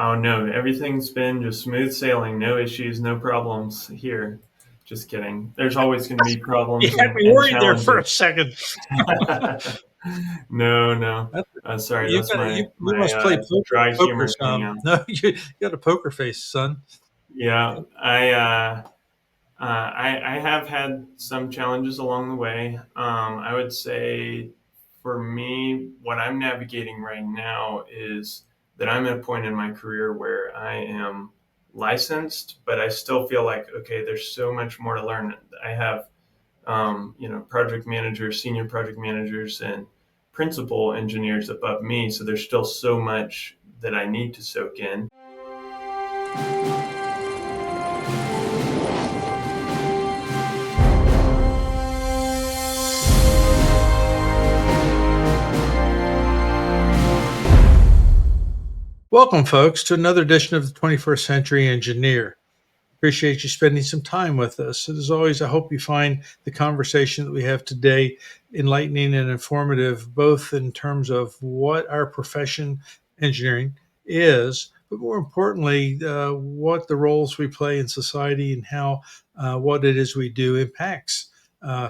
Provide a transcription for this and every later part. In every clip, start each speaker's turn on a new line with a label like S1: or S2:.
S1: Oh no, everything's been just smooth sailing, no issues, no problems here. Just kidding. There's always going to be
S2: You
S1: problems
S2: had me
S1: and
S2: worried there for a
S1: challenges.
S2: second.
S1: No, no.
S2: That's,
S1: Sorry,
S2: you
S1: that's
S2: got
S1: my
S2: you must play
S1: dry
S2: poker
S1: humor coming
S2: some.
S1: out.
S2: No, you got a poker face, son.
S1: Yeah, I have had some challenges along the way. I would say for me, what I'm navigating right now is that I'm at a point in my career where I am licensed, but I still feel like, okay, there's so much more to learn. I have, project managers, senior project managers, and principal engineers above me. So there's still so much that I need to soak in.
S2: Welcome, folks, to another edition of the 21st Century Engineer. Appreciate you spending some time with us. As always, I hope you find the conversation that we have today enlightening and informative, both in terms of what our profession, engineering, is, but more importantly, what the roles we play in society and how what it is we do impacts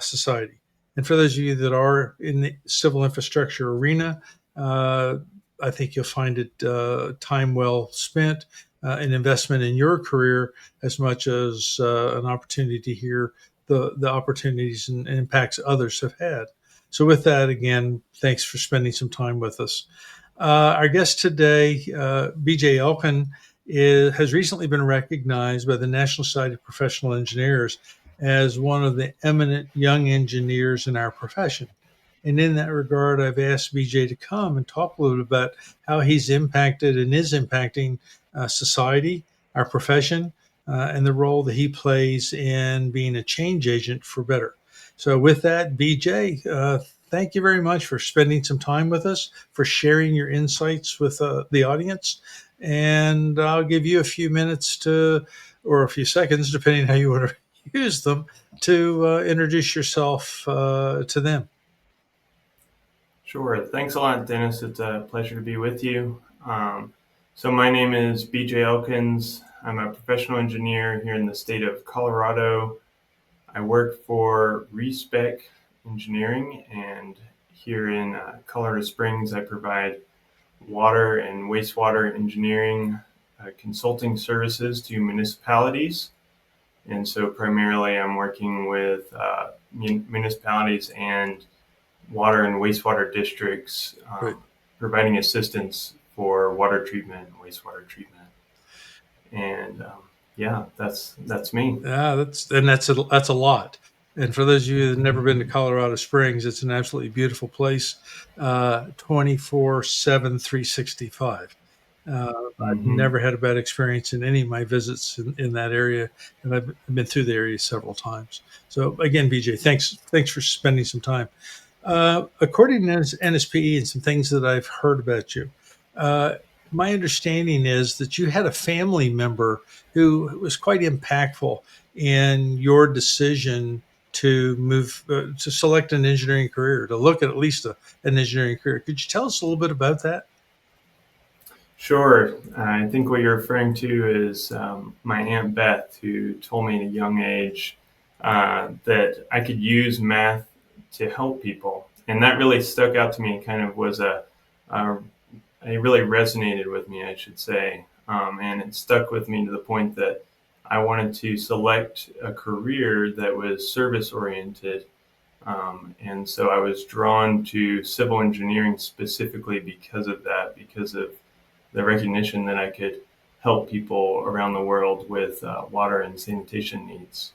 S2: society. And for those of you that are in the civil infrastructure arena, uh, I think you'll find it time well spent, an investment in your career as much as an opportunity to hear the opportunities and impacts others have had. So, with that, again, thanks for spending some time with us. Our guest today, BJ Elkin, has recently been recognized by the National Society of Professional Engineers as one of the eminent young engineers in our profession. And in that regard, I've asked BJ to come and talk a little bit about how he's impacted and is impacting society, our profession, and the role that he plays in being a change agent for better. So, with that, BJ, thank you very much for spending some time with us, for sharing your insights with the audience. And I'll give you a few minutes or a few seconds, depending how you want to use them, to introduce yourself to them.
S1: Sure. Thanks a lot, Dennis. It's a pleasure to be with you. So, my name is BJ Elkins. I'm a professional engineer here in the state of Colorado. I work for Respec Engineering, and here in Colorado Springs, I provide water and wastewater engineering consulting services to municipalities. And so, primarily, I'm working with municipalities and water and wastewater districts,
S2: Right.
S1: providing assistance for water treatment and wastewater treatment. And yeah, that's me.
S2: Yeah, that's a lot. And for those of you that have never been to Colorado Springs, it's an absolutely beautiful place, 24/7, 365. I've
S1: Hmm.
S2: never had a bad experience in any of my visits in that area, and I've been through the area several times. So again, BJ, thanks for spending some time. According to NSPE and some things that I've heard about you, uh, my understanding is that you had a family member who was quite impactful in your decision to move to select an engineering career, to look at least an engineering career. Could you tell us a little bit about that?
S1: Sure. I think what you're referring to is my Aunt Beth, who told me at a young age that I could use math to help people. And that really stuck out to me. It kind of was a it really resonated with me, I should say. And it stuck with me to the point that I wanted to select a career that was service oriented. And so I was drawn to civil engineering specifically because of that, because of the recognition that I could help people around the world with water and sanitation needs.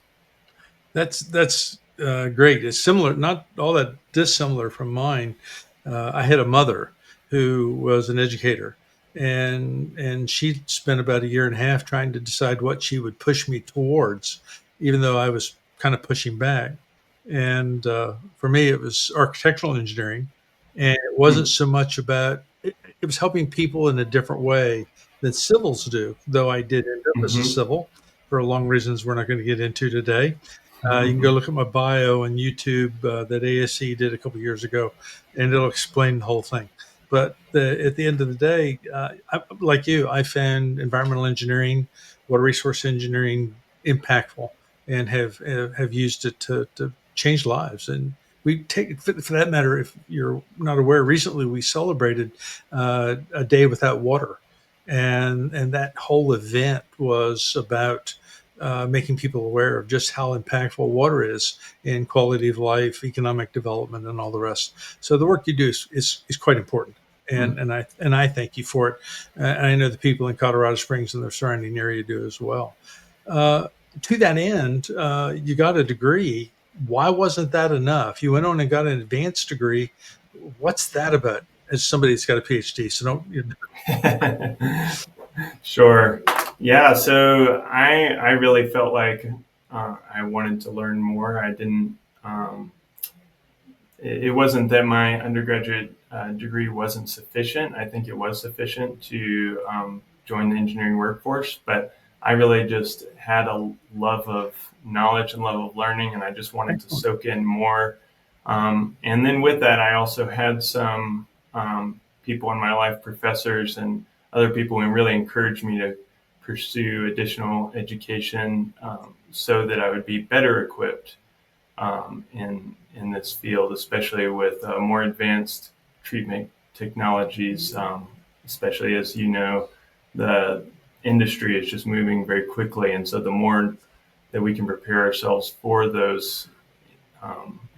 S2: That's great. It's similar, not all that dissimilar from mine. I had a mother who was an educator, and she spent about a year and a half trying to decide what she would push me towards, even though I was kind of pushing back. And for me, it was architectural engineering, and it wasn't
S1: Hmm.
S2: so much about it, it was helping people in a different way than civils do. Though I did end up as a
S1: Hmm.
S2: civil for long reasons we're not going to get into today. You can go look at my bio on YouTube that ASC did a couple years ago, and it'll explain the whole thing. But at the end of the day, like you, I found environmental engineering, water resource engineering impactful, and have used it to change lives. And we take, for that matter, if you're not aware, recently we celebrated a day without water, and that whole event was about making people aware of just how impactful water is in quality of life, economic development, and all the rest. So the work you do is quite important,
S1: Mm.
S2: and I thank you for it. And I know the people in Colorado Springs and the surrounding area do as well. Uh, to that end, you got a degree. Why wasn't that enough? You went on and got an advanced degree. What's that about? As somebody that's got a PhD, so don't.
S1: Sure. Yeah. So I really felt like I wanted to learn more. I didn't. It wasn't that my undergraduate degree wasn't sufficient. I think it was sufficient to join the engineering workforce, but I really just had a love of knowledge and love of learning, and I just wanted to
S2: Excellent.
S1: soak in more. And then with that, I also had some people in my life, professors and other people, who really encouraged me to pursue additional education so that I would be better equipped in this field, especially with more advanced treatment technologies. Especially as you know, the industry is just moving very quickly, and so the more that we can prepare ourselves for those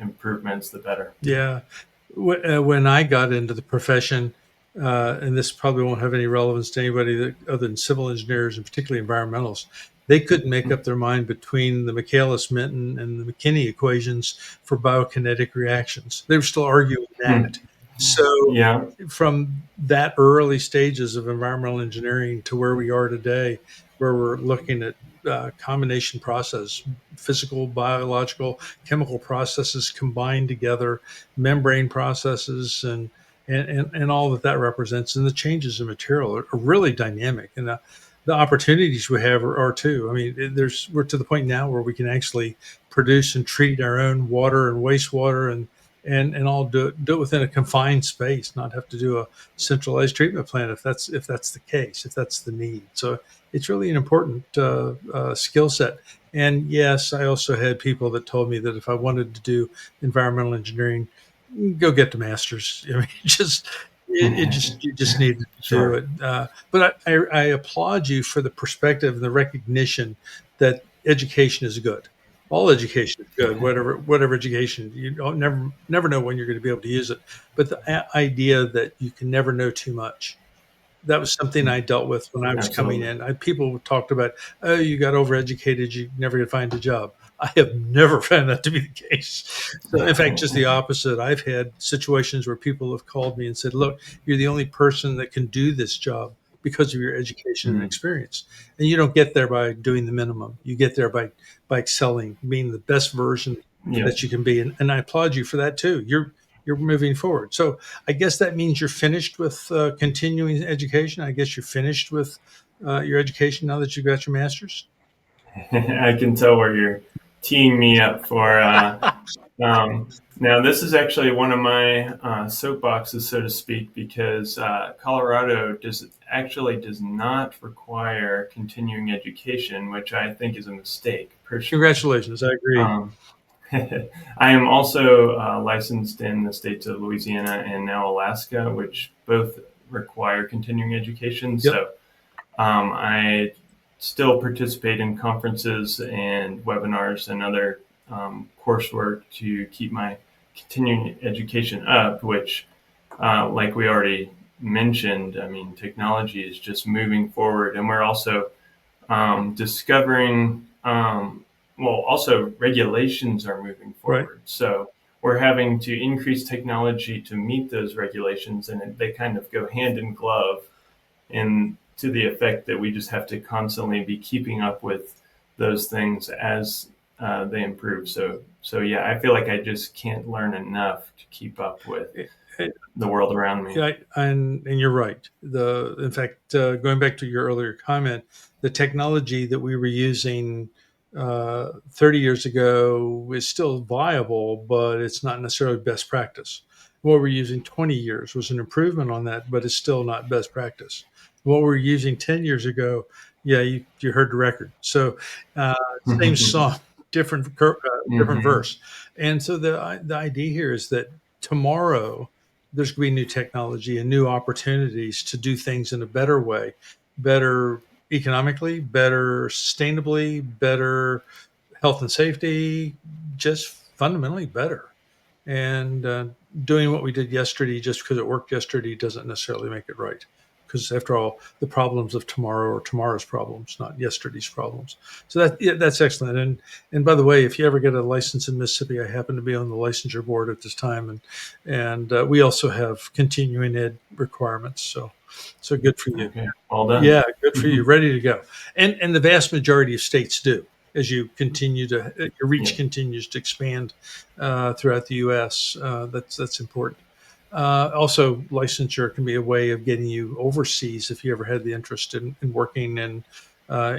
S1: improvements, the better.
S2: Yeah. When I got into the profession, and this probably won't have any relevance to anybody other than civil engineers and particularly environmentalists, they couldn't make up their mind between the Michaelis-Menten and the McKinney equations for biokinetic reactions. They were still arguing
S1: Hmm.
S2: that. So,
S1: Yeah.
S2: from that early stages of environmental engineering to where we are today, where we're looking at combination process, physical, biological, chemical processes combined together, membrane processes, and all that that represents, and the changes in material are really dynamic, and the opportunities we have are too. I mean, we're to the point now where we can actually produce and treat our own water and wastewater, and all do it within a confined space, not have to do a centralized treatment plant if that's the case, if that's the need. So it's really an important skill set. And yes, I also had people that told me that if I wanted to do environmental engineering, go get the master's. I mean, just you just needed to do
S1: Sure.
S2: it. But I applaud you for the perspective and the recognition that education is good. All education is good, whatever education. You don't never know when you're going to be able to use it. But the idea that you can never know too much, that was something I dealt with when I was coming
S1: Absolutely.
S2: in. People talked about, oh, you got overeducated, you never gonna find a job. I have never found that to be the case. So, in fact, just the opposite. I've had situations where people have called me and said, look, you're the only person that can do this job because of your education and
S1: Mm.
S2: experience. And you don't get there by doing the minimum. You get there by excelling, being the best version
S1: Yep.
S2: that you can be. And I applaud you for that too. You're moving forward. So I guess that means you're finished with continuing education. I guess you're finished with your education now that you've got your master's.
S1: I can tell where you're teeing me up for. Now, this is actually one of my soapboxes, so to speak, because Colorado does not require continuing education, which I think is a mistake, personally.
S2: Congratulations. I agree.
S1: Um, I am also licensed in the states of Louisiana and now Alaska, which both require continuing education.
S2: Yep.
S1: So I still participate in conferences and webinars and other coursework to keep my continuing education up, which, like we already mentioned, I mean, technology is just moving forward. And we're also discovering, well, also regulations are moving
S2: Right.
S1: forward. So we're having to increase technology to meet those regulations, and they kind of go hand in glove, and to the effect that we just have to constantly be keeping up with those things as they improve. So yeah, I feel like I just can't learn enough to keep up with the world around me.
S2: Yeah, and you're right. In fact, going back to your earlier comment, the technology that we were using 30 years ago is still viable, but it's not necessarily best practice. What we're using 20 years was an improvement on that, but it's still not best practice. What we're using 10 years ago, yeah, you heard the record. So uh, same song, different
S1: Hmm.
S2: verse. And so the idea here is that tomorrow there's going to be new technology and new opportunities to do things in a better way, better economically, better sustainably, better health and safety, just fundamentally better. And doing what we did yesterday just because it worked yesterday doesn't necessarily make it right. Because after all, the problems of tomorrow are tomorrow's problems, not yesterday's problems. So that's excellent. And by the way, if you ever get a license in Mississippi, I happen to be on the licensure board at this time, and we also have continuing ed requirements. So good for you.
S1: Okay, well done.
S2: Yeah, good for you. Ready to go. And the vast majority of states do. As you continue to your
S1: Yeah.
S2: reach continues to expand throughout the U.S. That's important. Also, licensure can be a way of getting you overseas if you ever had the interest in working in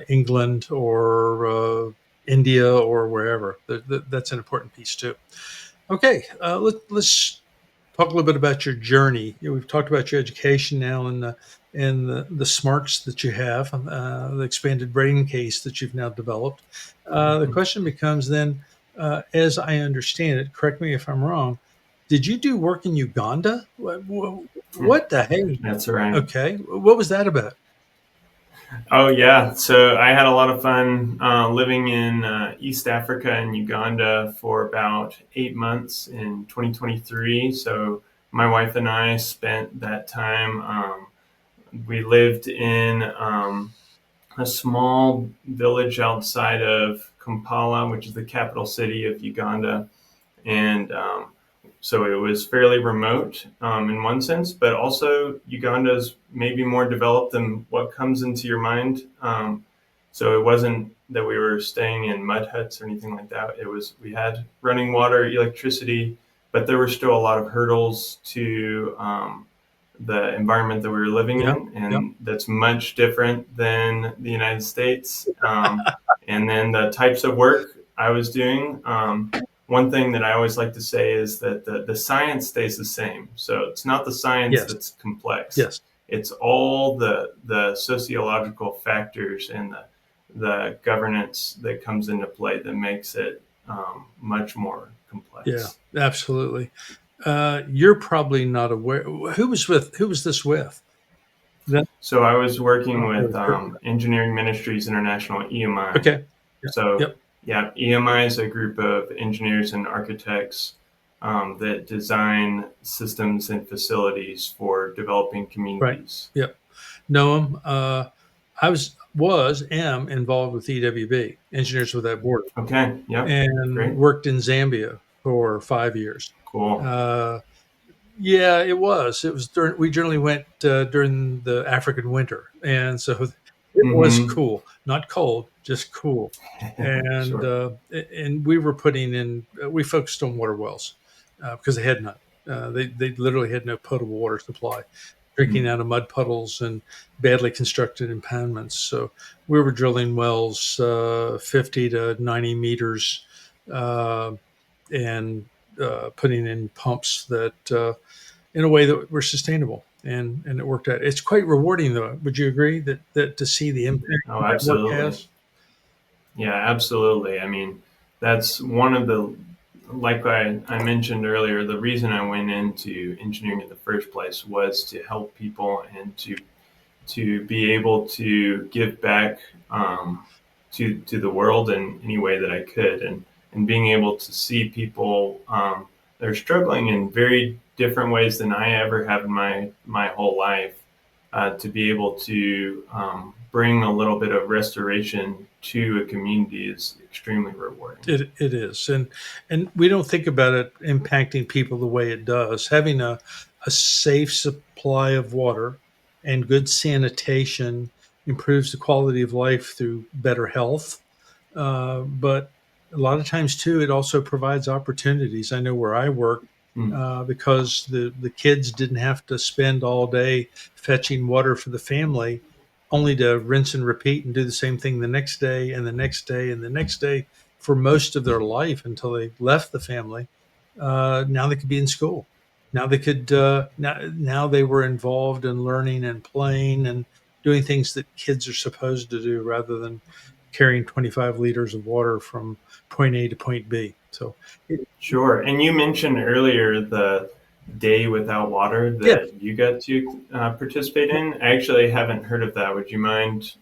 S2: England or India or wherever. That's an important piece too. Okay, let's talk a little bit about your journey. We've talked about your education now and the smarts that you have, the expanded brain case that you've now developed. The question becomes then, as I understand it, correct me if I'm wrong. Did you do work in Uganda? What the heck?
S1: That's right.
S2: Okay, what was that about?
S1: Oh yeah, so I had a lot of fun living in East Africa and Uganda for about 8 months in 2023. So my wife and I spent that time. We lived in a small village outside of Kampala, which is the capital city of Uganda, and so it was fairly remote in one sense, but also Uganda is maybe more developed than what comes into your mind. So it wasn't that we were staying in mud huts or anything like that. It was we had running water, electricity, but there were still a lot of hurdles to the environment that we were living
S2: Yeah,
S1: in,
S2: yeah,
S1: and that's much different than the United States. And then the types of work I was doing. One thing that I always like to say is that the science stays the same. So it's not the science
S2: yes,
S1: that's complex.
S2: yes.
S1: It's all the sociological factors and the governance that comes into play that makes it much more
S2: Yeah,
S1: complex.
S2: absolutely. You're probably not aware. Who was this with? That,
S1: So I was working
S2: oh,
S1: with Engineering Ministries International (EMI).
S2: okay. Yeah.
S1: So
S2: Yep.
S1: yeah, EMI is a group of engineers and architects that design systems and facilities for developing
S2: Right.
S1: communities.
S2: Yep. Know them. Am involved with EWB, Engineers Without Borders,
S1: Okay. Yep.
S2: and
S1: Great.
S2: worked in Zambia for 5 years.
S1: Cool.
S2: Uh, Yeah, it was. It was during. We generally went during the African winter, and so it was
S1: Mm-hmm.
S2: cool. Not cold, just cool. And
S1: Sure.
S2: and we were putting in. We focused on water wells because they had none. They literally had no potable water supply, drinking
S1: Mm.
S2: out of mud puddles and badly constructed impoundments. So we were drilling wells 50 to 90 meters, uh, and putting in pumps that. In a way that were sustainable, and it worked out. It's quite rewarding, though. Would you agree that to see the impact
S1: Oh,
S2: that work
S1: absolutely.
S2: has?
S1: Yeah, absolutely. I mean, that's one of the, like I mentioned earlier, the reason I went into engineering in the first place was to help people and to be able to give back to the world in any way that I could, and being able to see people that are struggling in very different ways than I ever have in my whole life, to be able to bring a little bit of restoration to a community is extremely rewarding.
S2: It is, and we don't think about it impacting people the way it does. Having a safe supply of water and good sanitation improves the quality of life through better health. But a lot of times too, it also provides opportunities. I know where I work,
S1: Mm.
S2: because the kids didn't have to spend all day fetching water for the family, only to rinse and repeat and do the same thing the next day and the next day and the next day for most of their life until they left the family. Now they could be in school. Now they could now they were involved in learning and playing and doing things that kids are supposed to do rather than carrying 25 liters of water from point A to point B. So
S1: Sure. And you mentioned earlier the day without water
S2: yeah,
S1: that you got to participate in. I actually haven't heard of that. Would you mind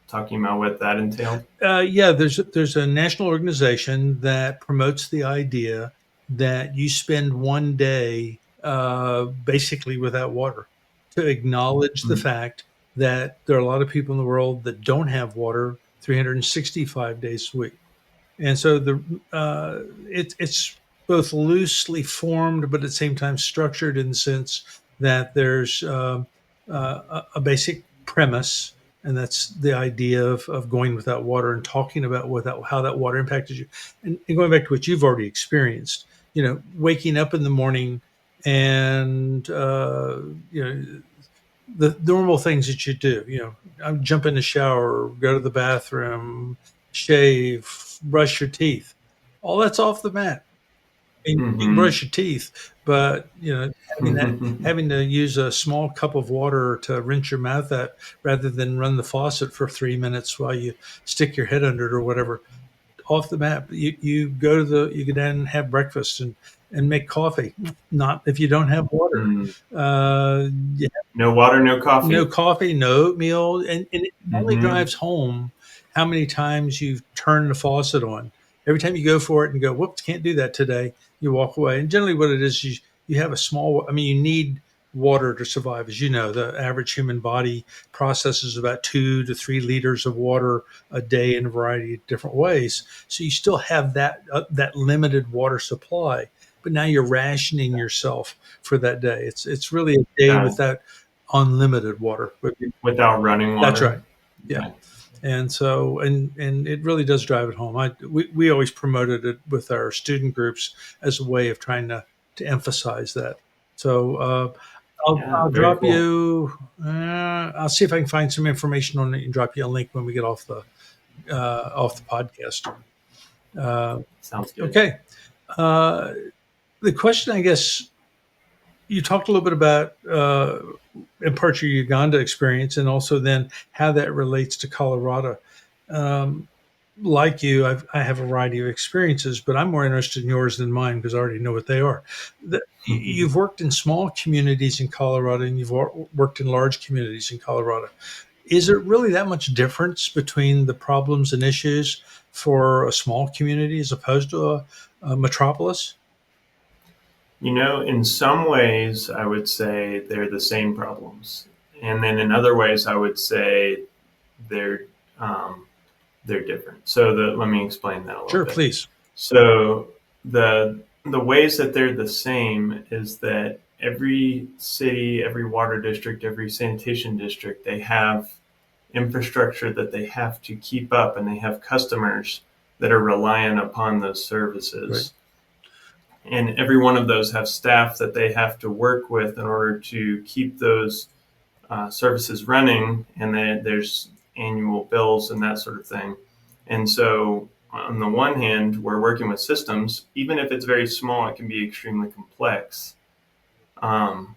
S1: talking about what that entailed?
S2: yeah. There's a national organization that promotes the idea that you spend one day basically without water to acknowledge the
S1: Mm.
S2: fact that there are a lot of people in the world that don't have water 365 days a week. And so it's both loosely formed, but at the same time structured in the sense that there's a basic premise, and that's the idea of going without water and talking about without how that water impacted you, and going back to what you've already experienced. Waking up in the morning and the normal things that you do. I jump in the shower, go to the bathroom, shave, brush your teeth. All that's off the mat. And you can
S1: Hmm.
S2: brush your teeth, but having to use a small cup of water to rinse your mouth out rather than run the faucet for 3 minutes while you stick your head under it or whatever, off the map. You go down and have breakfast and make coffee. Not if you don't have water.
S1: Mm.
S2: You
S1: No water, no
S2: no
S1: coffee.
S2: coffee, no oatmeal, and it only
S1: Hmm.
S2: drives home how many times you've turned the faucet on. Every time you go for it and go, whoops, can't do that today, you walk away. And generally, what it is, you have a small. I mean, you need water to survive. As you know, the average human body processes about 2 to 3 liters of water a day in a variety of different ways. So you still have that limited water supply, but now you're rationing yourself for that day. It's really a day
S1: Got it.
S2: without unlimited water.
S1: Without running
S2: That's
S1: water.
S2: right. Yeah.
S1: Okay.
S2: And so, and it really does drive it home. We always promoted it with our student groups as a way of trying to emphasize that. So
S1: Yeah,
S2: I'll
S1: very
S2: drop
S1: cool.
S2: you. I'll see if I can find some information on it and drop you a link when we get off the podcast. Uh,
S1: Sounds good.
S2: okay. Uh, the question, I guess, you talked a little bit about in part your Uganda experience, and also then how that relates to Colorado. Um, like you, I have a variety of experiences, but I'm more interested in yours than mine because I already know what they are. You've worked in small communities in Colorado, and you've worked in large communities in Colorado. Is there really that much difference between the problems and issues for a small community as opposed to a metropolis?
S1: In some ways, I would say they're the same problems, and then in other ways, I would say they're um, they're different. Let me explain that a little
S2: Sure,
S1: bit.
S2: please.
S1: So the ways that they're the same is that every city, every water district, every sanitation district, they have infrastructure that they have to keep up, and they have customers that are reliant upon those
S2: Right.
S1: services. And every one of those have staff that they have to work with in order to keep those services running, and then there's annual bills and that sort of thing. And so, on the one hand, we're working with systems. Even if it's very small, it can be extremely complex. Um,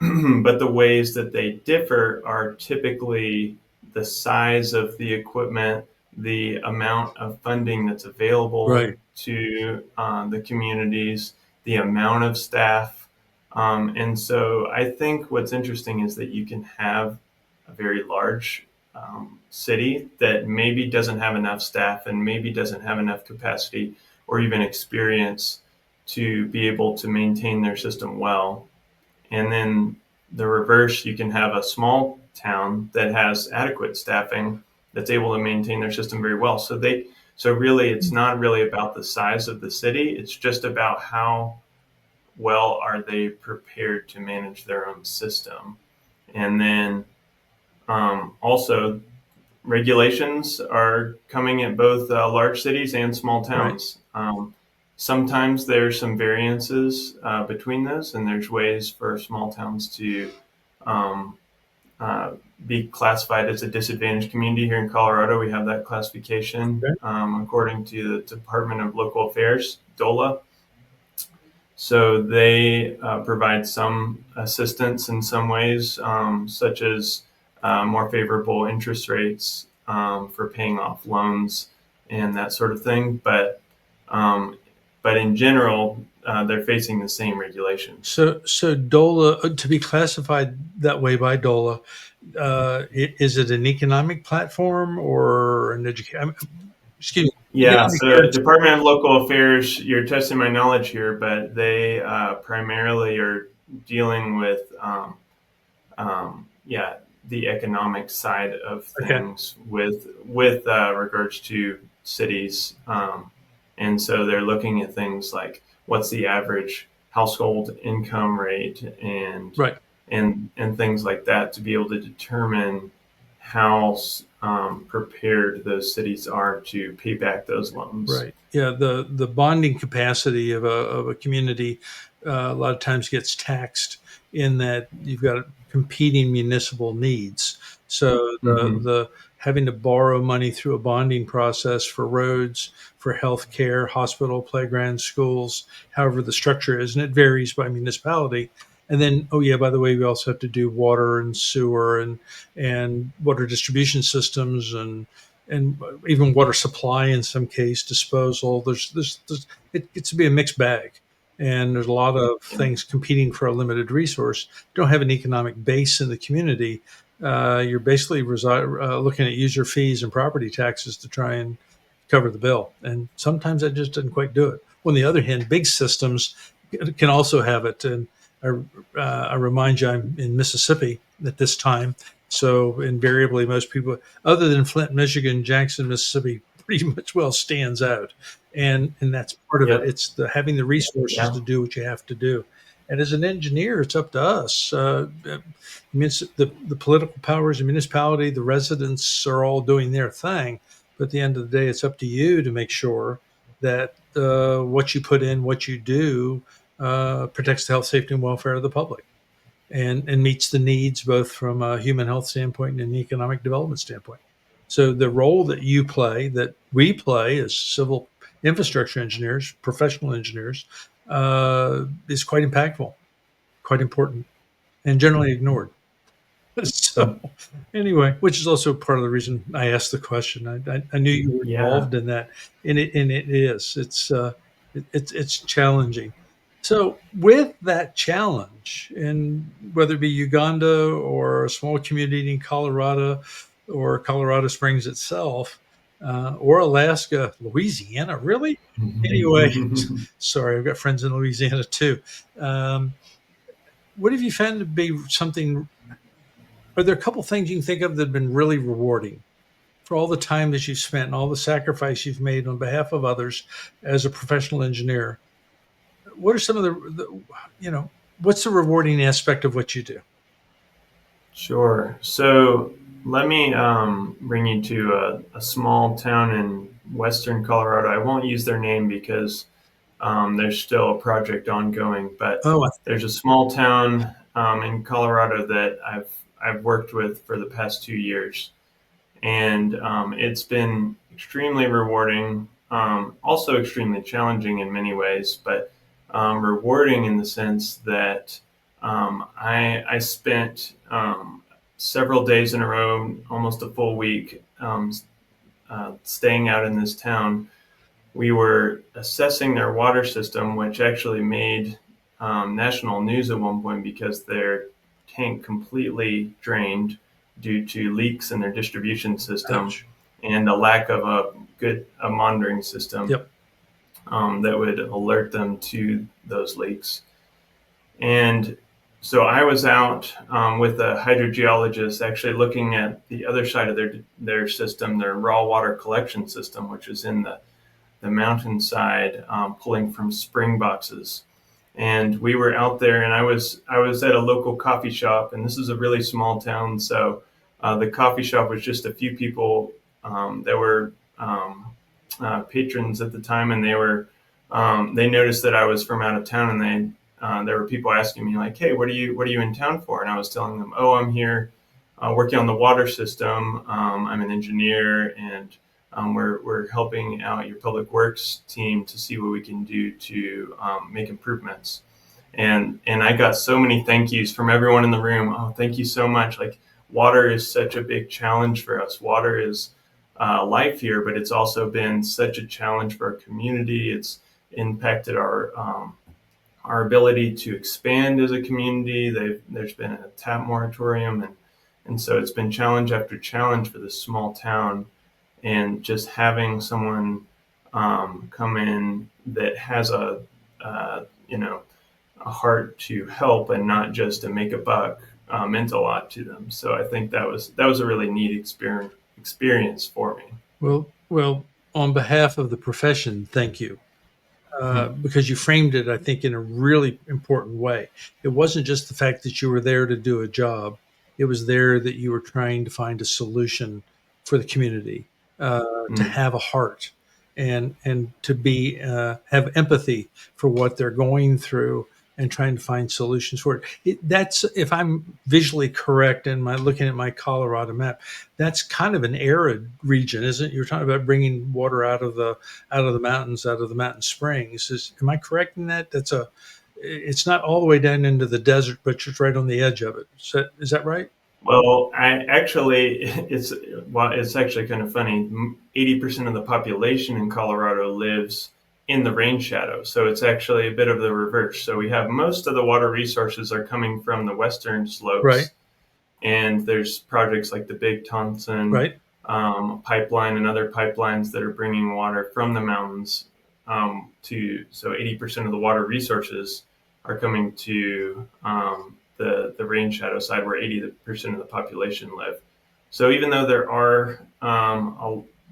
S1: but the ways that they differ are typically the size of the equipment, the amount of funding that's available
S2: Right.
S1: to the communities, the amount of staff. And so I think what's interesting is that you can have a very large city that maybe doesn't have enough staff and maybe doesn't have enough capacity or even experience to be able to maintain their system well. And then the reverse, you can have a small town that has adequate staffing that's able to maintain their system very well. So really, it's not really about the size of the city. It's just about how well are they prepared to manage their own system. And then also, regulations are coming at both large cities and small
S2: Right.
S1: towns. Sometimes there's some variances between those, and there's ways for small towns to um, uh, be classified as a disadvantaged community. Here in Colorado, we have that classification
S2: Okay.
S1: according to the Department of Local Affairs, DOLA. So they provide some assistance in some ways, such as more favorable interest rates for paying off loans and that sort of thing. Um, but in general, they're facing the same regulations.
S2: So DOLA, to be classified that way by DOLA, is it an economic platform or an education? Excuse me,
S1: Yeah,
S2: economic
S1: so
S2: guarantee.
S1: Department of Local Affairs, you're testing my knowledge here, but they primarily are dealing with yeah, the economic side of
S2: Okay,
S1: things with regards to cities, and so they're looking at things like what's the average household income rate
S2: right.
S1: and things like that to be able to determine how prepared those cities are to pay back those loans.
S2: Right. Yeah. The bonding capacity of a community a lot of times gets taxed in that you've got competing municipal needs. So
S1: Hmm.
S2: the having to borrow money through a bonding process for roads, for healthcare, hospital, playgrounds, schools, however the structure is, and it varies by municipality. And then, oh yeah, by the way, we also have to do water and sewer and water distribution systems and even water supply in some case, disposal. It gets to be a mixed bag, and there's a lot of
S1: Yeah.
S2: things competing for a limited resource. You don't have an economic base in the community. You're basically looking at user fees and property taxes to try and cover the bill, and sometimes that just doesn't quite do it. On the other hand, big systems can also have it, and I remind you, I'm in Mississippi at this time, so invariably, most people, other than Flint, Michigan, Jackson, Mississippi, pretty much well stands out, and that's part of it.
S1: Yep.
S2: It's the having the resources
S1: Yeah.
S2: to do what you have to do. And as an engineer, it's up to us. The political powers, the municipality, the residents are all doing their thing, but at the end of the day, it's up to you to make sure that what you put in, what you do, protects the health, safety, and welfare of the public and meets the needs both from a human health standpoint and an economic development standpoint. So the role that you play, that we play as civil infrastructure engineers, professional engineers, is quite impactful, quite important, and generally ignored. So anyway, which is also part of the reason I asked the question. I knew you were
S1: Yeah.
S2: involved in that, and it is. It's challenging. So with that challenge, and whether it be Uganda or a small community in Colorado or Colorado Springs itself, or Alaska, Louisiana, really? Anyway, sorry, I've got friends in Louisiana too. Um, what have you found to be something? Are there a couple things you can think of that have been really rewarding for all the time that you've spent and all the sacrifice you've made on behalf of others as a professional engineer? What are some of you know, what's the rewarding aspect of what you do?
S1: Sure. So let me bring you to a small town in western Colorado. I won't use their name because there's still a project ongoing, but
S2: Oh,
S1: there's a small town in Colorado that I've worked with for the past 2 years, and it's been extremely rewarding. Also extremely challenging in many ways, but rewarding in the sense that I spent several days in a row, almost a full week, staying out in this town. We were assessing their water system, which actually made national news at one point because their tank completely drained due to leaks in their distribution system
S2: ouch.
S1: and a lack of a monitoring system
S2: Yep.
S1: that would alert them to those leaks. And so I was out with a hydrogeologist actually looking at the other side of their system, their raw water collection system, which is in the mountainside, pulling from spring boxes. And we were out there, and I was at a local coffee shop, and this is a really small town, so the coffee shop was just a few people that were patrons at the time, and they noticed that I was from out of town, and there were people asking me like, "Hey, what are you in town for?" And I was telling them, "Oh, I'm here working on the water system. I'm an engineer, and we're helping out your public works team to see what we can do to make improvements. And I got so many thank yous from everyone in the room. Oh, thank you so much. Like, water is such a big challenge for us. Water is life here, but it's also been such a challenge for our community. It's impacted our ability to expand as a community. There's been a tap moratorium, and so it's been challenge after challenge for this small town. And just having someone come in that has you know, a heart to help and not just to make a buck meant a lot to them. So I think that was a really neat experience for me.
S2: Well, on behalf of the profession, thank you. Because you framed it, I think, in a really important way. It wasn't just the fact that you were there to do a job, it was there that you were trying to find a solution for the community, to
S1: Mm.
S2: have a heart and to be have empathy for what they're going through and trying to find solutions for it. That's, if I'm visually correct in my looking at my Colorado map, that's kind of an arid region, isn't it? You're talking about bringing water out of the mountains, out of the mountain springs. Am I correct in that? It's not all the way down into the desert, but it's right on the edge of it. Is that right?
S1: Well, I actually, it's actually kind of funny. 80% of the population in Colorado lives in the rain shadow, so it's actually a bit of the reverse. So we have most of the water resources are coming from the western
S2: Right,
S1: slopes, and there's projects like the Big Thompson
S2: right,
S1: pipeline and other pipelines that are bringing water from the mountains to. So 80% of the water resources are coming to the rain shadow side, where 80% of the population live. So even though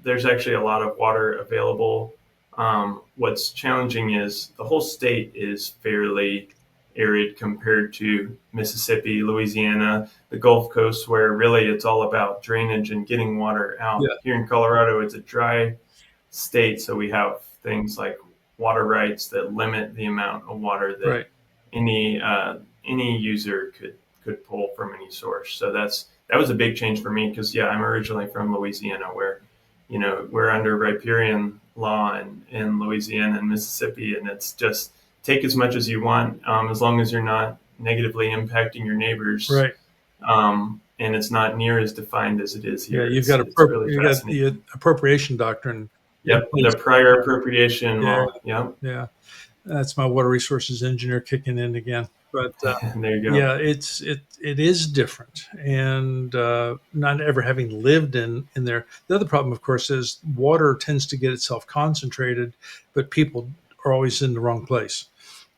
S1: there's actually a lot of water available, what's challenging is the whole state is fairly arid compared to Mississippi, Louisiana, the Gulf Coast, where really it's all about drainage and getting water out.
S2: yeah,
S1: Here in Colorado, it's a dry state, so we have things like water rights that limit the amount of water that
S2: right.
S1: any any user could pull from any source. So that was a big change for me because, yeah, I'm originally from Louisiana, where we're under riparian law in Louisiana and Mississippi, and it's just take as much as you want, as long as you're not negatively impacting your neighbors.
S2: Right.
S1: And it's not near as defined as it is
S2: Yeah,
S1: here. It's really
S2: you got
S1: fascinating.
S2: the appropriation doctrine in
S1: Yep,
S2: place.
S1: the prior appropriation
S2: Yeah,
S1: law. Yep,
S2: yeah. That's my water resources engineer kicking in again. But
S1: there you go.
S2: yeah, it is different, and not ever having lived in there. The other problem, of course, is water tends to get itself concentrated, but people are always in the wrong place.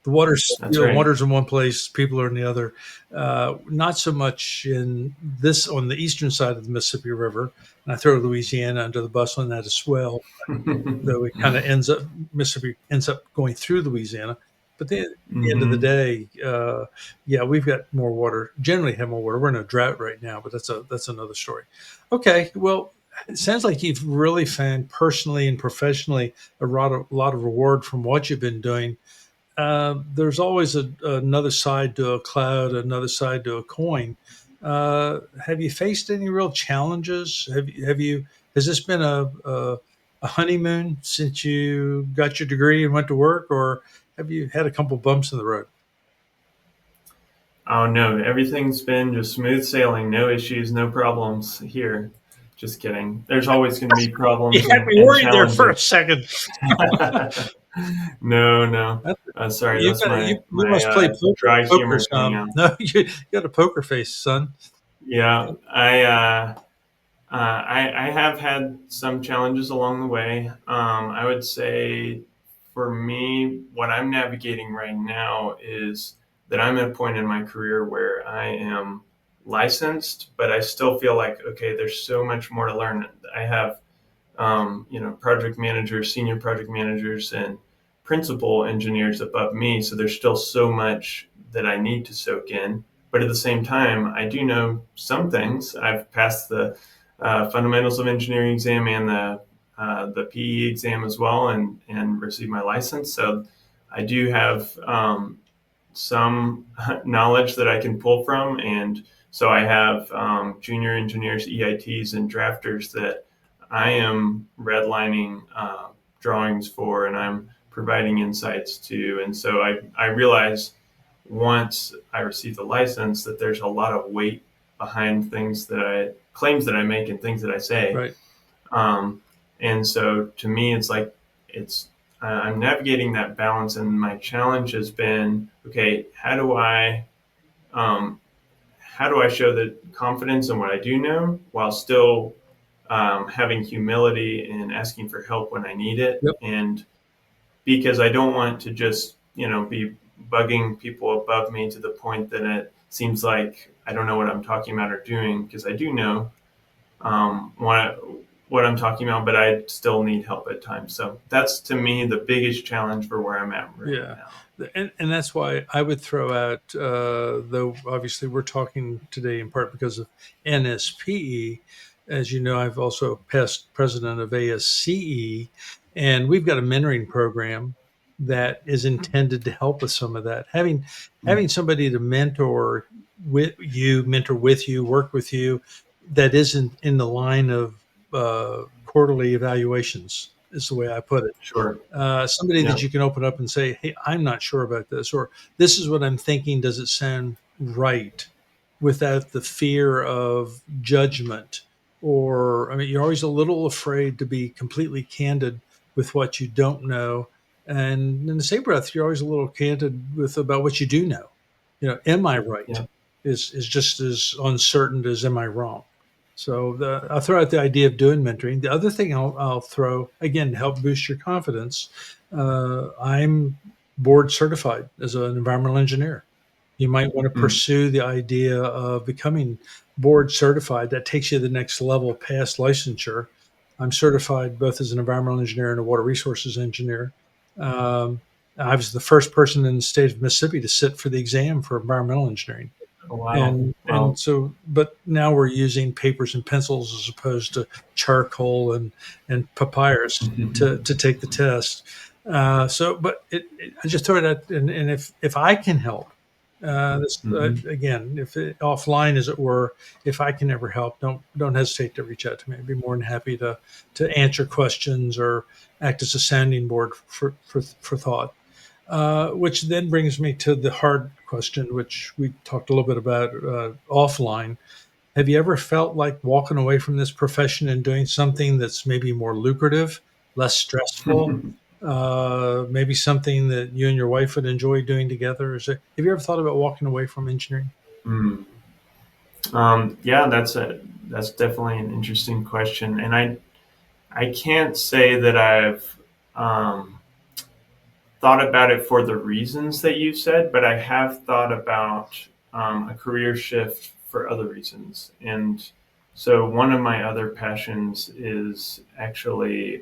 S1: That's right.
S2: Water's in one place, people are in the other. Not so much on the eastern side of the Mississippi River, and I throw Louisiana under the bus on that as well, though it kind of Mississippi ends up going through Louisiana. But then at the end of the
S1: Hmm.
S2: day, yeah, we've got more water. Generally, have more water. We're in a drought right now, but that's another story. Okay, well, it sounds like you've really found personally and professionally a lot of reward from what you've been doing. There's always another side to a cloud, another side to a coin. Have you faced any real challenges? Has this been a honeymoon since you got your degree and went to work, or have you had a couple bumps in the road?
S1: Oh no, everything's been just smooth sailing, no issues, no problems here. Just kidding. There's always going to be
S2: You
S1: problems
S2: had me
S1: and
S2: worried there for a
S1: challenges.
S2: second.
S1: No, no.
S2: That-
S1: Sorry,
S2: You
S1: that's
S2: got you,
S1: my
S2: you
S1: my
S2: must play
S1: dry
S2: poker
S1: humor coming
S2: some.
S1: out.
S2: No, you got a poker face, son.
S1: Yeah, I have had some challenges along the way. I would say for me, what I'm navigating right now is that I'm at a point in my career where I am licensed, but I still feel like, okay, there's so much more to learn. I have project managers, senior project managers, and principal engineers above me. So there's still so much that I need to soak in. But at the same time, I do know some things. I've passed the fundamentals of engineering exam and the PE exam as well, and received my license. So I do have some knowledge that I can pull from, and so I have junior engineers, EITs, and drafters that I am redlining drawings for, and I'm providing insights to. And so I realize once I receive the license that there's a lot of weight behind claims that I make and things that I say.
S2: Right.
S1: Um, and so to me, it's like it's I'm navigating that balance, and my challenge has been, okay, um, how do I show the confidence in what I do know while still having humility and asking for help when I need it,
S2: Yep.
S1: and because I don't want to just be bugging people above me to the point that it seems like I don't know what I'm talking about or doing, because I do know what I'm talking about, but I still need help at times. So that's, to me, the biggest challenge for where I'm at right
S2: Yeah,
S1: now.
S2: and that's why I would throw out, though obviously we're talking today in part because of NSPE. As you know, I've also past president of ASCE, and we've got a mentoring program that is intended to help with some of that. Having somebody to mentor with you, work with you, that isn't in the line of quarterly evaluations is the way I put it.
S1: Sure.
S2: Somebody
S1: Yeah.
S2: that you can open up and say, "Hey, I'm not sure about this," or "This is what I'm thinking. Does it sound right?" Without the fear of judgment. Or, I mean, you're always a little afraid to be completely candid with what you don't know. And in the same breath, you're always a little candid with about what you do know. Am I right?
S1: Yeah.
S2: Is just as uncertain as am I wrong. So I'll throw out the idea of doing mentoring. The other thing I'll throw, again, to help boost your confidence, I'm board certified as an environmental engineer. You might want to
S1: Mm.
S2: pursue the idea of becoming board certified. That takes you to the next level past licensure. I'm certified both as an environmental engineer and a water resources engineer. Um, I was the first person in the state of Mississippi to sit for the exam for environmental engineering.
S1: Oh, wow.
S2: And
S1: Wow.
S2: so, but now we're using papers and pencils as opposed to charcoal and papyrus to take the test. But I just throw it out, and if I can help,
S1: Hmm.
S2: again, if offline, as it were, if I can ever help, don't hesitate to reach out to me. I'd be more than happy to answer questions or act as a sounding board for thought. Which then brings me to the hard question, which we talked a little bit about offline. Have you ever felt like walking away from this profession and doing something that's maybe more lucrative, less stressful, maybe something that you and your wife would enjoy doing together? Have you ever thought about walking away from engineering?
S1: Mm. Yeah, that's definitely an interesting question, and I can't say that I've um, thought about it for the reasons that you said, but I have thought about a career shift for other reasons. And so one of my other passions is actually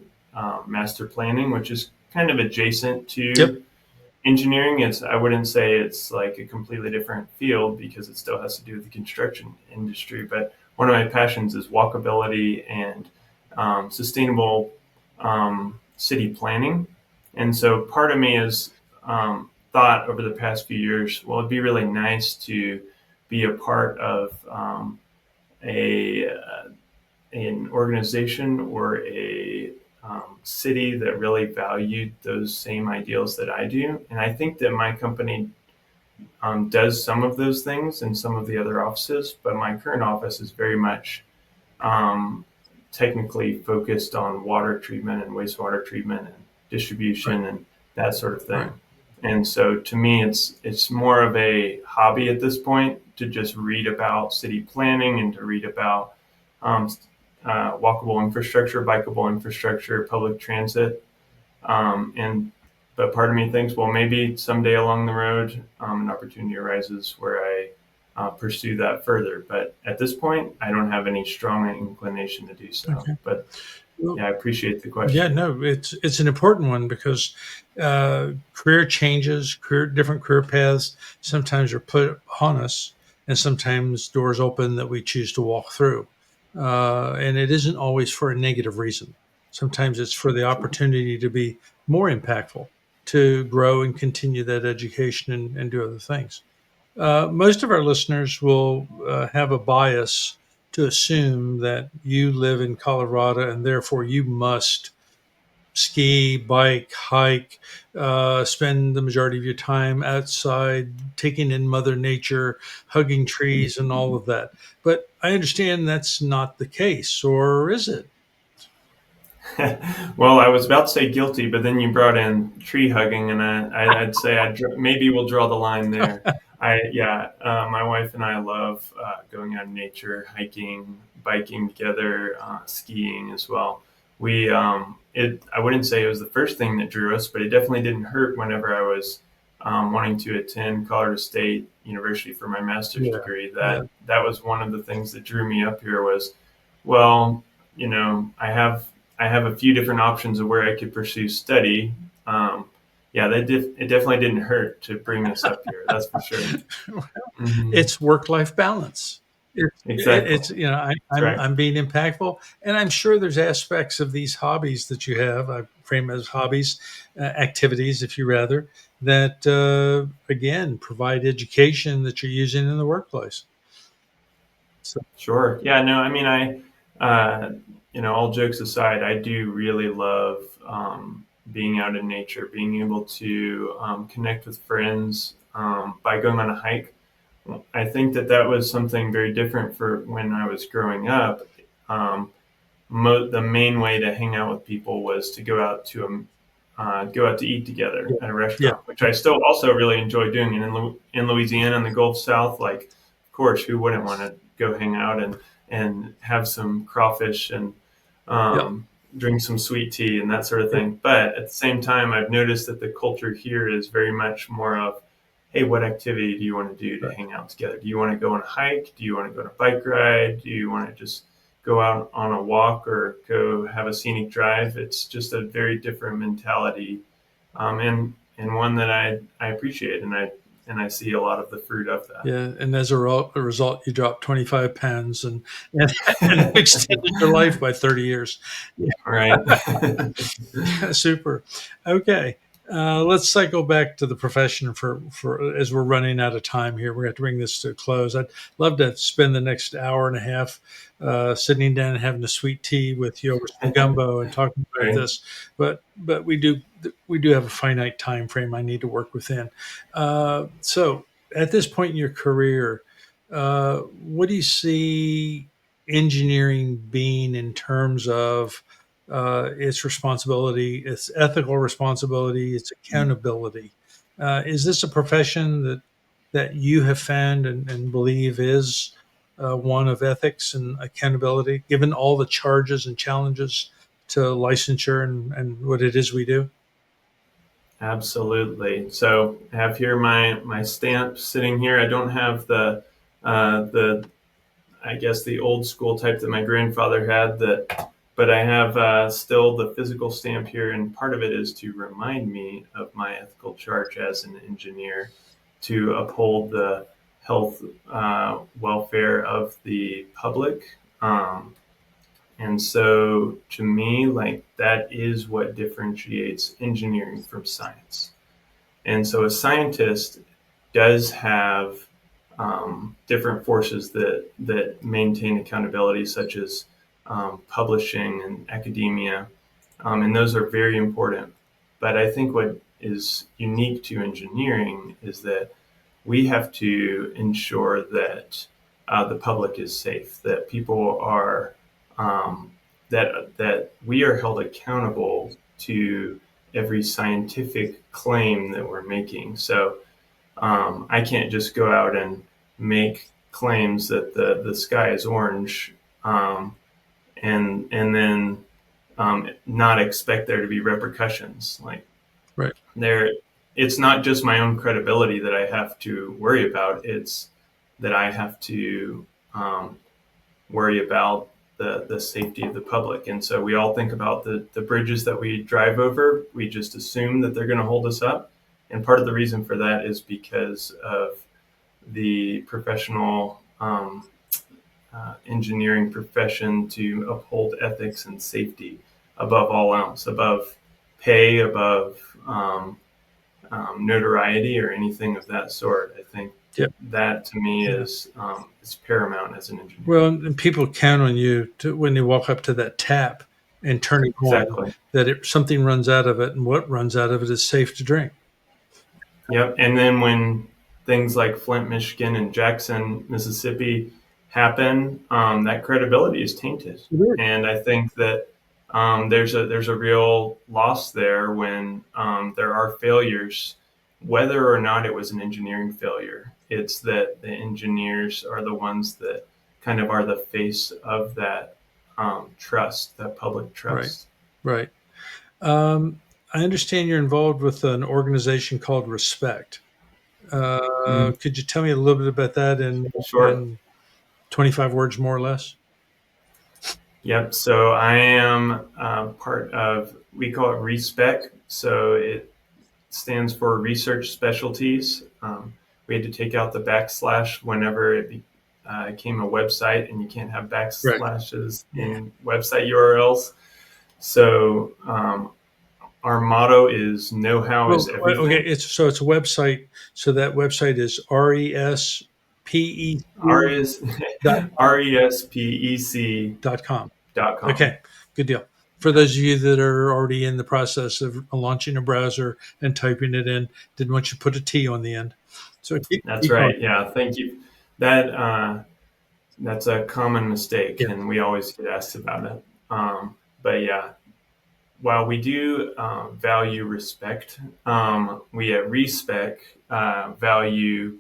S1: master planning, which is kind of adjacent
S2: Yep.
S1: to engineering. I wouldn't say it's like a completely different field because it still has to do with the construction industry. But one of my passions is walkability and sustainable city planning. And so part of me has thought over the past few years, well, it'd be really nice to be a part of a an organization or a city that really valued those same ideals that I do. And I think that my company does some of those things in some of the other offices, but my current office is very much um, technically focused on water treatment and wastewater treatment and
S2: Right.
S1: distribution and that sort of
S2: Right.
S1: thing. And so to me, it's more of a hobby at this point to just read about city planning and to read about um, walkable infrastructure, bikeable infrastructure, public transit. And but part of me thinks, well, maybe someday along the road, an opportunity arises where I pursue that further. But at this point, I don't have any strong inclination to do so.
S2: Okay.
S1: But
S2: Well,
S1: yeah, I appreciate the
S2: yeah,
S1: question.
S2: no, it's an important one because career changes, different career paths sometimes are put on us, and sometimes doors open that we choose to walk through, and it isn't always for a negative reason. Sometimes it's for the
S1: Sure.
S2: opportunity to be more impactful, to grow and continue that education and do other things. Most of our listeners will have a bias to assume that you live in Colorado and therefore you must ski, bike, hike, spend the majority of your time outside, taking in Mother Nature, hugging trees, and all of that. But I understand that's not the case, or is it?
S1: Well, I was about to say guilty, but then you brought in tree hugging, and I'd say maybe we'll draw the line there. Yeah, my wife and I love going out in nature, hiking, biking together, skiing as well. I wouldn't say it was the first thing that drew us, but it definitely didn't hurt whenever I was wanting to attend Colorado State University for my master's
S2: Yeah,
S1: degree.
S2: yeah,
S1: That was one of the things that drew me up here was, well, I have a few different options of where I could pursue study. Um, yeah, it definitely didn't hurt to bring us up here. That's for sure. Hmm.
S2: it's work-life balance.
S1: Exactly.
S2: It's
S1: That's right.
S2: I'm being impactful, and I'm sure there's aspects of these hobbies that you have. I frame as hobbies, activities, if you rather, that again provide education that you're using in the workplace. So
S1: Sure. Yeah. No. I mean, all jokes aside, I do really love being out in nature, being able to connect with friends by going on a hike. I think that was something very different for when I was growing up. Um, the main way to hang out with people was to go out to eat together
S2: yeah,
S1: at a
S2: yeah,
S1: restaurant, which I still also really enjoy doing. And in Louisiana and the Gulf South, like, of course, who wouldn't want to go hang out and have some crawfish and
S2: yeah,
S1: um, drink some sweet tea and that sort of
S2: yeah,
S1: thing. But at the same time, I've noticed that the culture here is very much more of, hey, what activity do you want to do to
S2: right.
S1: hang out together? Do you want to go on a hike? Do you want to go on a bike ride? Do you want to just go out on a walk or go have a scenic drive? It's just a very different mentality, and one that I appreciate, and I see a lot of the fruit of that.
S2: Yeah, and as a result, you dropped 25 pounds and, and extended your life by 30 years.
S1: Right.
S2: Super. Okay. Let's cycle back to the profession for as we're running out of time here. We're going to bring this to a close. I'd love to spend the next hour and a half sitting down and having a sweet tea with you over some gumbo and talking about
S1: Right.
S2: this, but we do have a finite time frame I need to work within. So at this point in your career, what do you see engineering being in terms of its responsibility, its ethical responsibility, its accountability? Is this a profession that you have found and believe is one of ethics and accountability, given all the charges and challenges to licensure and what it is we do?
S1: Absolutely. So I have here my stamp sitting here. I don't have the I guess the old school type that my grandfather had, but I have still the physical stamp here, and part of it is to remind me of my ethical charge as an engineer to uphold the health, welfare of the public. And so to me, like, that is what differentiates engineering from science. And so a scientist does have different forces that maintain accountability, such as publishing and academia, and those are very important. But I think what is unique to engineering is that we have to ensure that the public is safe, that people are that we are held accountable to every scientific claim that we're making. So I can't just go out and make claims that the sky is orange, and then not expect there to be repercussions. Like,
S2: Right.
S1: there, it's not just my own credibility that I have to worry about. It's that I have to worry about the safety of the public. And so we all think about the bridges that we drive over. We just assume that they're going to hold us up. And part of the reason for that is because of the professional engineering profession to uphold ethics and safety above all else, above pay, above notoriety, or anything of that sort. I think
S2: Yeah.
S1: That to me
S2: Yeah.
S1: is paramount as an engineer.
S2: Well, and people count on you to, when they walk up to that tap and turn it on,
S1: Exactly.
S2: that something runs out of it, and what runs out of it is safe to drink.
S1: Yep. And then when things like Flint, Michigan, and Jackson, Mississippi happen, that credibility is tainted. And I think that there's a real loss there when there are failures, whether or not it was an engineering failure. It's that the engineers are the ones that kind of are the face of that trust, that public
S2: Right.
S1: trust.
S2: Right. I understand you're involved with an organization called Respect.
S1: Mm.
S2: Could you tell me a little bit about that
S1: Sure.
S2: in 25 words, more or less?
S1: Yep. So I am part of, we call it Respec. So it stands for Research Specialties. We had to take out the backslash whenever it became a website, and you can't have
S2: Right.
S1: backslashes
S2: Yeah.
S1: in website URLs. So our motto is know how
S2: Well,
S1: is
S2: okay.
S1: everything.
S2: It's a website. So that website is respec
S1: RES,
S2: dot
S1: respec.com.
S2: dot com. Okay, good deal. For
S1: Yeah,
S2: those of you that are already in the process of launching a browser and typing it in, didn't want you to put a T on the end. So
S1: that's
S2: keep going.
S1: right. Yeah, thank you. That that's a common mistake,
S2: Yeah,
S1: and we always get asked about it. But yeah, while we do value respect, we at Respec value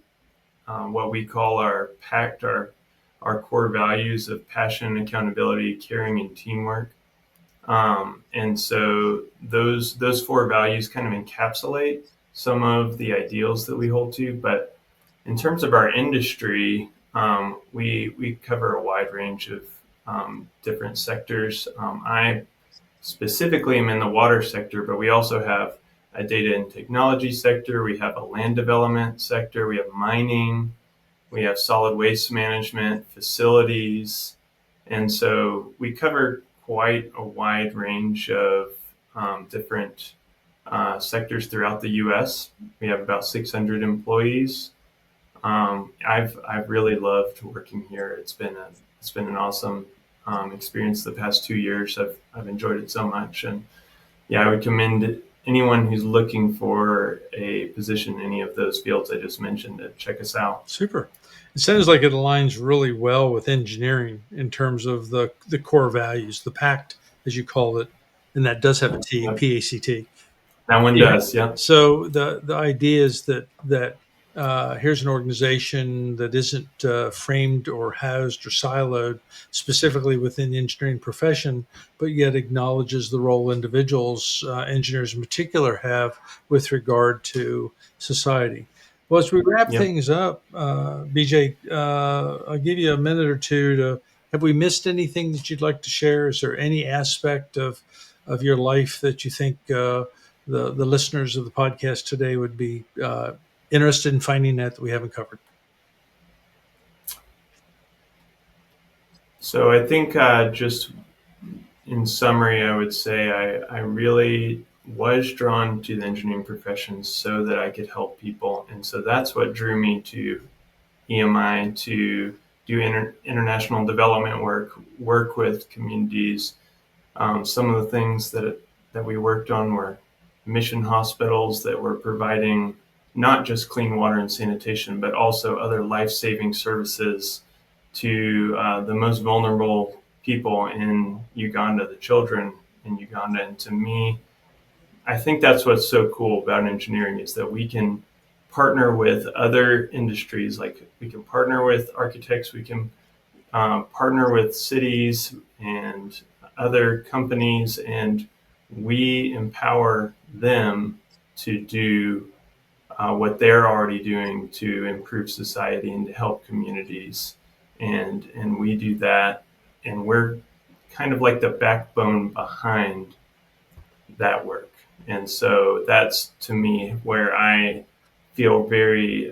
S1: what we call our PACT, our core values of passion, accountability, caring, and teamwork. And so those four values kind of encapsulate some of the ideals that we hold to. But in terms of our industry, we cover a wide range of different sectors. I specifically am in the water sector, but we also have a data and technology sector. We have a land development sector. We have mining. We have solid waste management, facilities. And so we cover quite a wide range of different sectors throughout the U.S. We have about 600 employees. I've really loved working here. It's been an awesome experience the past 2 years. I've enjoyed it so much, and yeah, I would commend anyone who's looking for a position in any of those fields I just mentioned to check us out.
S2: super. It sounds like it aligns really well with engineering in terms of the core values, the PACT, as you call it, and that does have a T,
S1: Yep,
S2: PACT.
S1: that one
S2: Yeah.
S1: does. Yep.
S2: So the idea is that here's an organization that isn't framed or housed or siloed specifically within the engineering profession, but yet acknowledges the role individuals, engineers in particular, have with regard to society. Well, as we wrap
S1: Yep.
S2: things up, BJ, I'll give you a minute or two to. Have we missed anything that you'd like to share? Is there any aspect of your life that you think the listeners of the podcast today would be interested in finding that we haven't covered?
S1: So I think just in summary, I would say I really was drawn to the engineering profession so that I could help people. And so that's what drew me to EMI to do international development work with communities. Some of the things that we worked on were mission hospitals that were providing not just clean water and sanitation, but also other life-saving services to the most vulnerable people in Uganda, the children in Uganda. And to me, I think that's what's so cool about engineering is that we can partner with other industries. Like we can partner with architects, we can partner with cities and other companies, and we empower them to do what they're already doing to improve society and to help communities. And we do that, and we're kind of like the backbone behind that work. And so that's to me where I feel very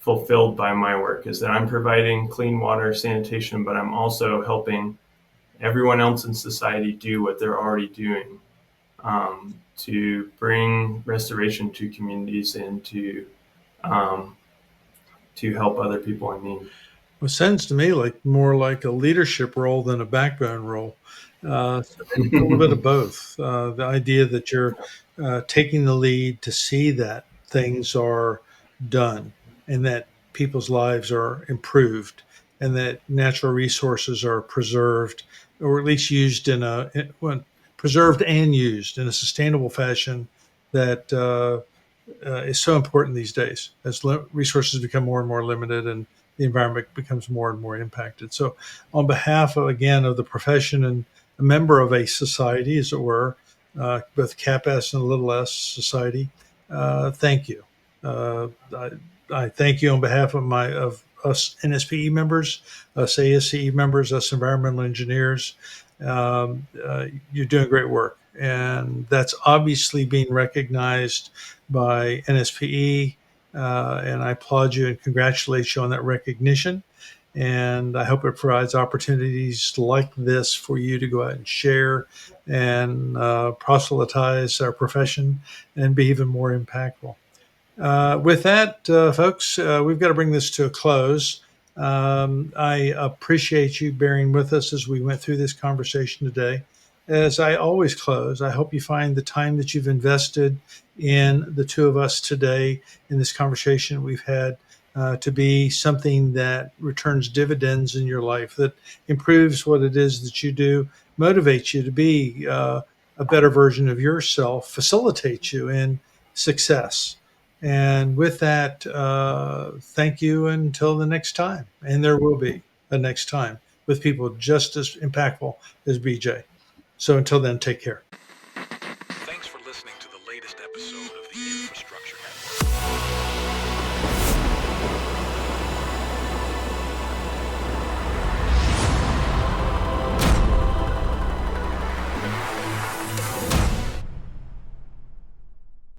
S1: fulfilled by my work is that I'm providing clean water, sanitation, but I'm also helping everyone else in society do what they're already doing to bring restoration to communities and to um, to help other people in need.
S2: It sounds to me like more like a leadership role than a backbone role. So maybe a little bit of both. The idea that you're taking the lead to see that things are done and that people's lives are improved and that natural resources are preserved or at least used well, preserved and used in a sustainable fashion that is so important these days as resources become more and more limited and the environment becomes more and more impacted. So, on behalf of, again, of the profession and a member of a society, as it were, both CAPS and Little S Society, thank you. I, I thank you on behalf of us NSPE members, us ASCE members, us environmental engineers. You're doing great work, and that's obviously being recognized by NSPE, and I applaud you and congratulate you on that recognition. And I hope it provides opportunities like this for you to go out and share and proselytize our profession and be even more impactful. With that, folks, we've got to bring this to a close. I appreciate you bearing with us as we went through this conversation today. As I always close, I hope you find the time that you've invested in the two of us today in this conversation we've had to be something that returns dividends in your life, that improves what it is that you do, motivates you to be a better version of yourself, facilitates you in success. And with that, thank you until the next time. And there will be a next time with people just as impactful as BJ. So until then, take care.